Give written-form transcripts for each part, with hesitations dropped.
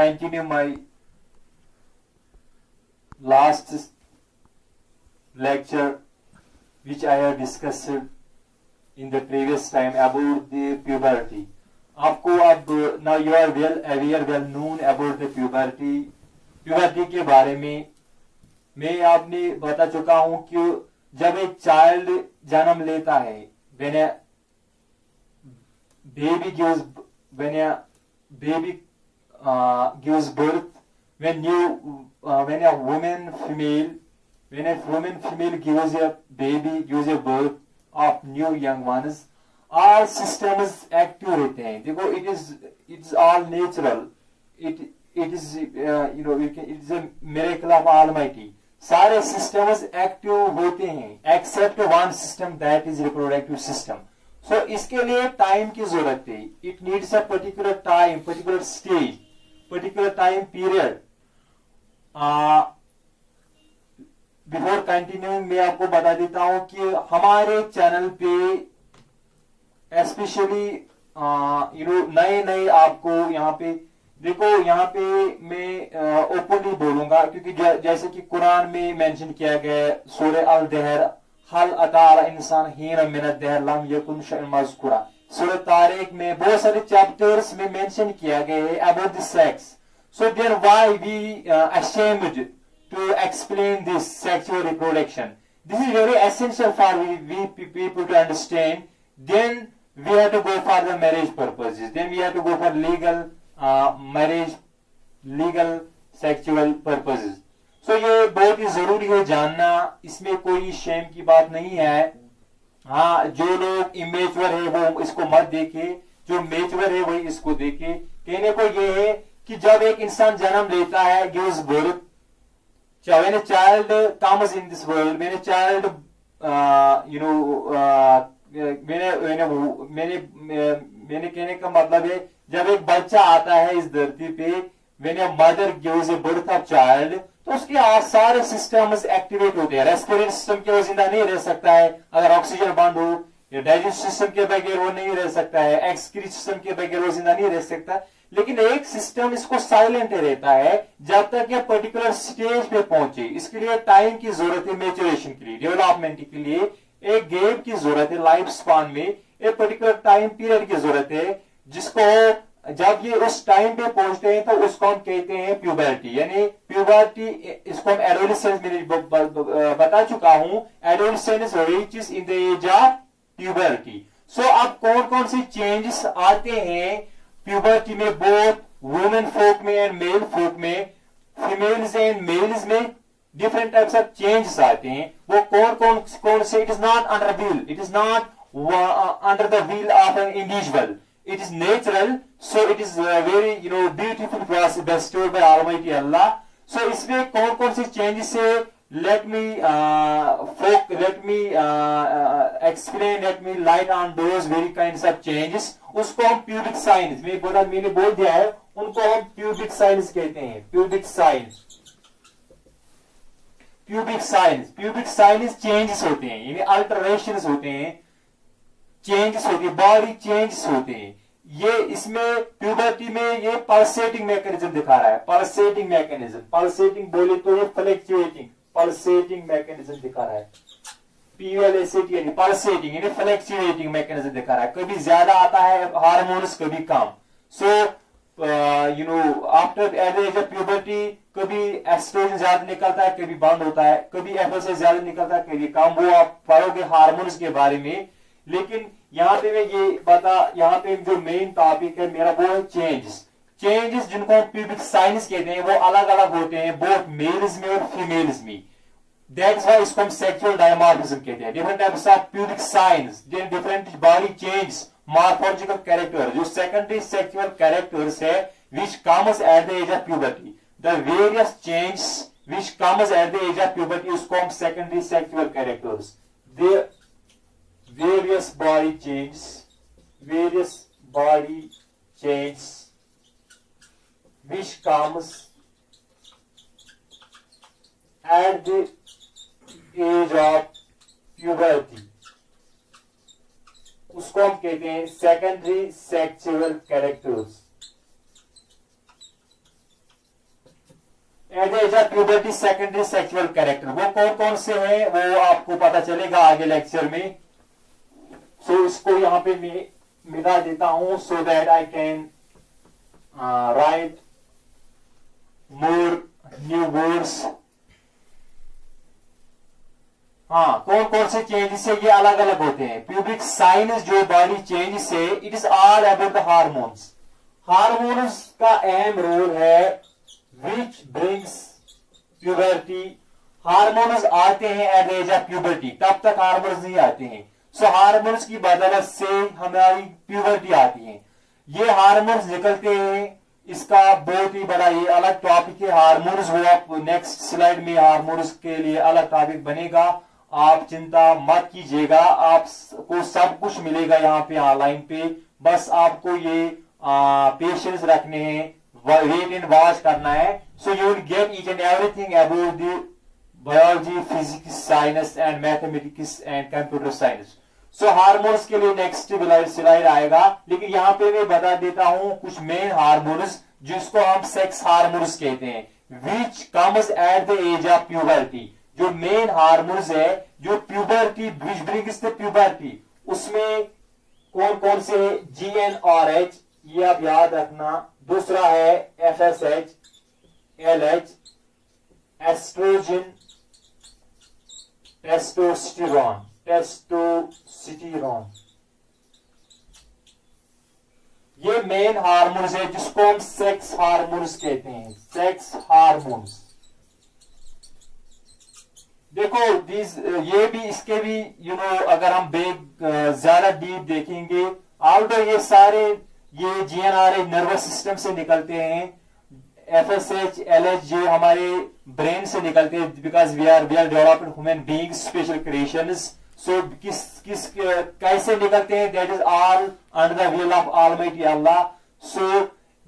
continue my last lecture which I have discussed in the previous time about the puberty. आपको अब now you are well aware, well known about the puberty. puberty के बारे में मैं आपने बता चुका हूं कि जब एक चाइल्ड जन्म लेता है, when a baby gives birth, when a woman female gives a baby, gives a birth of new young ones, all systems active रहते हैं. देखो, it is all natural. It is it is a miracle of Almighty. सारे systems active होते हैं except one system, that is reproductive system. So इसके लिए time की जरूरत है. It needs a particular time, particular stage, particular time period. Before continuing मैं आपको बता देता हूं कि हमारे चैनल पे स्पेशली नए आपको यहाँ पे देखो, यहाँ पे मैं ओपनली बोलूंगा क्योंकि जैसे कि कुरान में मेंशन किया गया सूरह अल दहर, हल अता अला इंसान हीन मिन अद-दहर लम यकुन शैअन मज़कूरा. सूरह तारिक में बहुत सारे चैप्टर्स में मेंशन किया गया है about the sex. So then why we ashamed to explain this sexual reproduction? This is very essential for we people to understand. Then we have to go for the marriage purposes. Then we have to go for legal marriage, legal sexual purposes. So ये बहुत ही जरूरी है जानना, इसमें कोई Shem की बात नहीं है. हाँ, जो लोग इमेच्योर है वो इसको मत देखे, जो मेच्योर है वही इसको देखे. कहने को ये है कि जब एक इंसान जन्म लेता है, gives birth, when a child comes in this world, when a child मैंने कहने का मतलब है जब एक बच्चा आता है इस धरती पे, when a mother gives a birth of child, तो उसके सारे सिस्टम्स एक्टिवेट होते हैं. रेस्पिरेटरी सिस्टम के वो जिंदा नहीं रह सकता है अगर ऑक्सीजन बंद हो, या डाइजेस्टिव सिस्टम के बगैर वो नहीं रह सकता है, एक्सक्रीट सिस्टम के बगैर वो जिंदा नहीं रह सकता. लेकिन एक सिस्टम इसको साइलेंट रहता है जब तक ये पर्टिकुलर स्टेज पे पहुंचे. इसके लिए टाइम की जरूरत है, मेच्योरेशन के लिए, डेवलपमेंट के लिए एक गैप की जरूरत है. लाइफ स्पान में एक पर्टिकुलर टाइम पीरियड की जरूरत है, जिसको जब ये उस टाइम पे पहुंचते हैं तो उसको हम कहते हैं प्यूबर्टी. यानी प्यूबर्टी, इसको हम एडोलेसेंस में बता चुका हूं, adolescence reaches in the age of puberty. So अब कौन कौन से चेंजेस आते हैं प्यूबर्टी में, बोथ वुमेन फोक में एंड मेल फोक में, फीमेल्स एंड मेल्स में डिफरेंट टाइप्स ऑफ चेंजेस आते हैं. वो कौन से? It is not under will, it is not under the will of an individual, it is natural. So it is very beautiful process bestowed by Almighty Allah. So इसमें कौन कौन से changes है, let me explain, let me light on those very kinds of changes. उसको हम pubic signs, मैंने बोल दिया है, उनको हम pubic signs कहते हैं. pubic signs changes होते हैं, यानी alterations होते हैं, चेंजेस होती है, बॉडी चेंजेस होते हैं. ये इसमें प्यूबर्टी में ये पल्सेटिंग मैकेनिज्म दिखा रहा है. पल्सेटिंग बोले तो ये फ्लक्चुएटिंग पल्सेटिंग मैकेनिज्म दिखा रहा है. PLSAT यानी पल्सेटिंग यानी फ्लक्चुएटिंग मैकेनिज्म दिखा रहा है. कभी ज्यादा आता है हार्मोन्स, कभी कम. So after at the age of puberty कभी एस्ट्रोजन ज्यादा निकलता है, कभी बंद होता है, कभी FSH ज्यादा निकलता है, कभी कम. वो आप पढ़ोगे हार्मोन्स के बारे में. लेकिन यहाँ पे जो मेन टॉपिक है मेरा वो है चेंजेस जिनको हम प्यूबिक साइंस कहते हैं. वो अलग अलग होते हैं बोथ मेल्स में और फीमेल्स में. दैट्स व्हाई इसको हम सेक्सुअल डायमॉर्फिज्म कहते हैं. Different types of pubic science, different body change, morphological character, जो सेकेंडरी सेक्सुअल कैरेक्टर्स है which comes at the age of puberty. The various changes which comes at the age of puberty उसको हम secondary sexual characters. Various body changes which comes at the age of puberty उसको हम कहते हैं secondary sexual characters. At the age of puberty secondary sexual character, वो कौन कौन से हैं वो आपको पता चलेगा आगे लेक्चर में। सो इसको यहां पे मैं मिला देता हूं so that I can write more new words. हाँ, कौन कौन से चेंजेस है ये अलग अलग होते हैं। प्यूबिक साइनस जो बॉडी चेंजेस है, it is all about the hormones. Hormones का अहम रोल है विच ब्रिंग्स प्यूबर्टी। हार्मोन्स आते हैं at the age of puberty, तब तक हार्मोन्स नहीं आते हैं। सो हार्मोन्स की बदौलत से हमारी प्यूबर्टी आती है। ये हार्मोन्स निकलते हैं, इसका बहुत ही बड़ा ये अलग टॉपिक है हार्मोन्स। वो आप नेक्स्ट स्लाइड में हार्मोन्स के लिए अलग टॉपिक बनेगा, आप चिंता मत कीजिएगा, आपको सब कुछ मिलेगा यहाँ पे ऑनलाइन पे। बस आपको ये पेशेंस रखने हैं, वेट एंड वॉच करना है। So you will get each and everything about the biology, physics, science and mathematics and computer science. So hormones के लिए नेक्स्ट स्लाइड आएगा, लेकिन यहाँ पे मैं बता देता हूं कुछ मेन हार्मोन्स जिसको हम सेक्स हार्मोन्स कहते हैं, which comes at the age of puberty. जो मेन हार्मोन्स है जो puberty which brings the puberty, उसमें कौन कौन से है? GnRH, ये आप याद रखना। दूसरा है FSH, LH, एस्ट्रोजन, टेस्टोस्टेरोन, ये मेन हार्मोन्स है जिसको हम सेक्स हार्मोन्स कहते हैं, सेक्स हार्मोन्स। देखो ये भी इसके भी अगर हम ज्यादा डीप देखेंगे, ऑल्दो ये सारे ये GnRH नर्वस सिस्टम से निकलते हैं, FSH, LH जो हमारे ब्रेन से निकलते हैं, because we are developed human being special creations. So किस कैसे निकलते हैं, that is all under the will of almighty Allah. So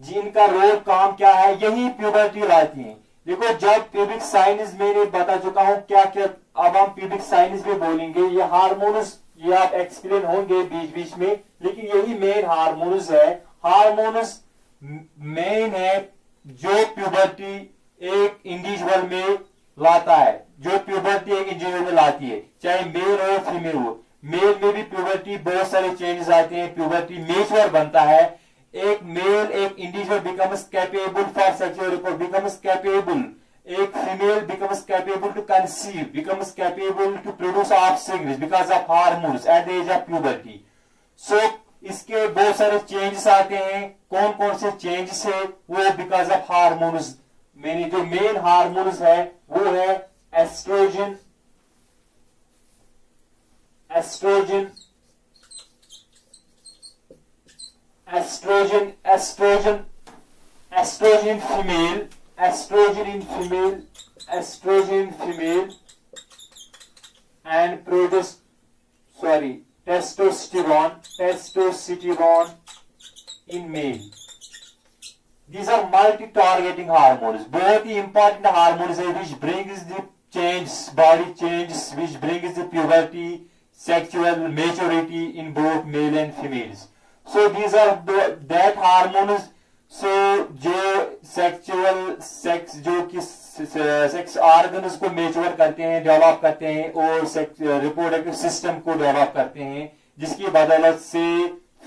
जिनका रोल काम क्या है, यही प्यूबर्टी लाती है। देखो जब प्यूबिक साइनस मैंने बता चुका हूं क्या क्या, अब हम प्यूबिक साइनस भी बोलेंगे। ये हार्मोन्स ये आप एक्सप्लेन होंगे बीच बीच में, लेकिन यही मेन हार्मोन्स है। हार्मोन्स मेन है जो प्यूबर्टी एक इंडिविजुअल में लाता है, जो प्यूबर्टी एक इंडिविजुअल में लाती है, चाहे मेल हो फीमेल हो। मेल में भी प्यूबर्टी बहुत सारे चेंजेस आते हैं, प्यूबर्टी मेच्योर बनता है। एक मेल एक individual becomes capable for sexual report, becomes capable. एक female becomes capable to conceive, becomes capable to produce offspring because of hormones at the age of puberty. So इसके बहुत सारे चेंजेस आते हैं। कौन कौन से चेंजेस है वो बिकॉज ऑफ हार्मोन्स। मैंने जो मेन हार्मोन्स है वो है oestrogen, oestrogen, oestrogen, oestrogen, oestrogen in female, oestrogen in female, oestrogen in female and produce testosterone, testosterone in male. These are multi-targeting hormones. बहुत ही important hormones है which brings the change, body changes, which brings the puberty, sexual maturity in both male and females. So these are that hormones. So जो sex जो कि sex organs को mature करते हैं, develop करते हैं और रिप्रोडक्टिव सिस्टम को डेवलप करते हैं, जिसकी बदौलत से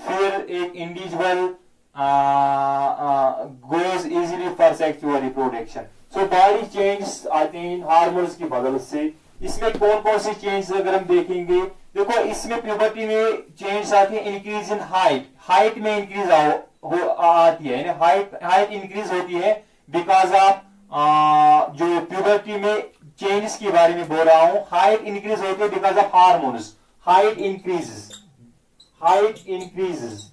फिर एक individual goes easily for sexual reproduction. So body change आते हैं हार्मोन्स की बदौलत से। इसमें कौन कौन से चेंज अगर हम देखेंगे, देखो इसमें प्यूबर्टी में चेंज आती है, इंक्रीज इन हाइट, हाइट में इंक्रीज आती है, हाइट इंक्रीज होती है बिकॉज ऑफ जो प्यूबर्टी में चेंजेस के बारे में बोल रहा हूं। हाइट इंक्रीज होती है because of hormones, height increases, height increases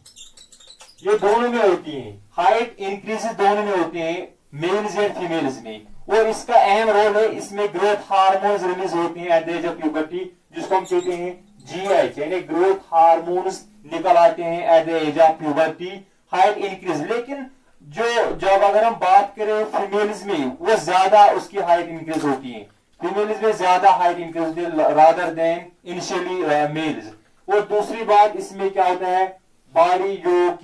ये दोनों में होती है, हाइट इंक्रीजेस दोनों में होते हैं मेल्स एंड फीमेल्स में। और इसका अहम रोल है, इसमें ग्रोथ हार्मोन्स रिलीज होती हैं at the age of puberty, जिसको हम कहते हैं GH, यानी ग्रोथ हार्मोन्स निकल आते हैं at the age of puberty, height increase. लेकिन जब अगर हम बात करें फीमेल्स में, वो ज्यादा उसकी हाइट इंक्रीज होती है, फीमेल्स में ज्यादा हाइट इंक्रीज होती है रादर देन इनिशियली मेल्स। और दूसरी बात इसमें क्या होता है, बॉडी जो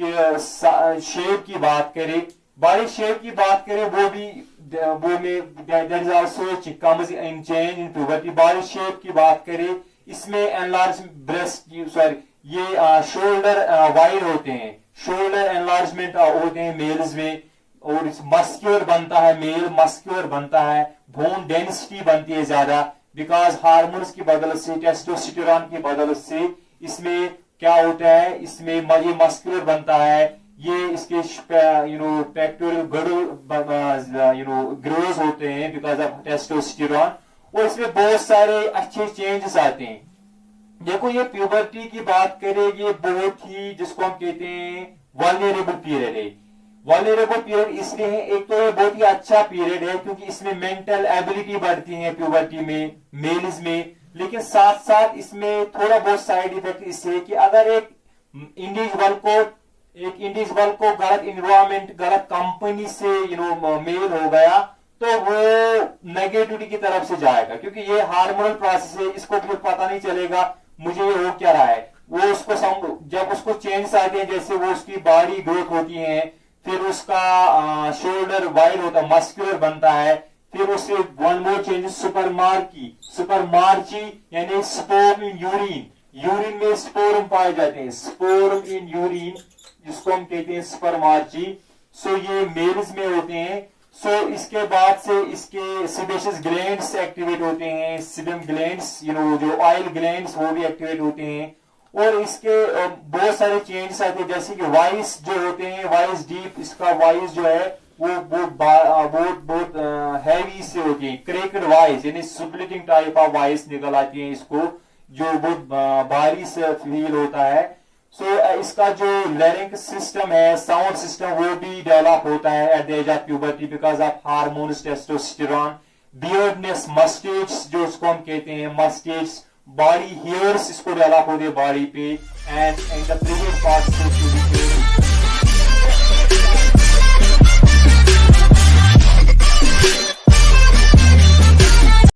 शेप की बात करें, बॉडी शेप की बात करें, वो भी वो में there is also comes in change in puberty. Body shape की बात करें, इसमें एनलार्ज ब्रेस्ट, सॉरी ये शोल्डर वाइड होते हैं, शोल्डर एनलार्जमेंट होते हैं मेल्स में, और मस्क्यूलर बनता है, मेल मस्क्यूलर बनता है, बोन डेंसिटी बनती है ज्यादा, बिकॉज हार्मोन्स की बदौलत से, टेस्टोस्टेरोन की बदौलत से इसमें क्या होता है, इसमें ये मस्क्यूलर बनता है, ये इसके पेक्टोरल गडल ग्रोज होते हैं बिकॉज ऑफ टेस्टोस्टेरोन, और इसमें बहुत सारे अच्छे चेंजेस आते हैं। देखो ये प्यूबर्टी की बात करें, ये बहुत ही जिसको हम कहते हैं वल्नरेबल पीरियड है। वल्नरेबल पीरियड इसलिए है, एक तो ये बहुत ही अच्छा पीरियड है क्योंकि इसमें मेंटल एबिलिटी बढ़ती है प्यूबर्टी में, मेल्स में, लेकिन साथ साथ इसमें थोड़ा बहुत साइड इफेक्ट इससे कि अगर एक इंडिविजुअल को गलत इन्वायरमेंट, गलत कंपनी से मेल हो गया तो वो नेगेटिविटी की तरफ से जाएगा, क्योंकि ये हार्मोनल प्रोसेस है, इसको कुछ पता नहीं चलेगा मुझे ये हो क्या रहा है। वो उसको जब उसको चेंज आते हैं, जैसे वो उसकी बॉडी ग्रोथ होती है, फिर उसका शोल्डर वाइड होता है, मस्कुलर बनता है, फिर उससे वन मोर चेंज सुपरमार्ची यानी स्पोर्म इन यूरिन, यूरिन में स्पोर्म पाए जाते हैं, स्पोर्म इन यूरिन जिसको हम कहते हैं सुपरमार्ची। सो ये मेल्स में होते हैं। सो इसके बाद से इसके सीबेशियस ग्लैंड्स एक्टिवेट होते हैं, सीबम ग्लैंड्स जो ऑयल ग्लैंड्स वो भी एक्टिवेट होते हैं, और इसके बहुत सारे चेंजेस आते हैं, जैसे कि वॉइस जो होते हैं, वॉइस डीप, इसका वॉइस जो है वो बहुत हैवी से होती है, क्रेक्ड वॉइस यानी स्प्लिटिंग टाइप ऑफ वॉइस निकल आती है इसको, जो बहुत भारी से फील होता है। इसका जो लैरिंक्स सिस्टम है, साउंड सिस्टम, वो भी डेवलप होता है at the age of puberty because of hormones, testosterone, beardness, moustache जो उसको हम कहते हैं, मस्टेज, बॉडी हेयर्स इसको डेवलप होते हैं बॉडी पे, and in the previous part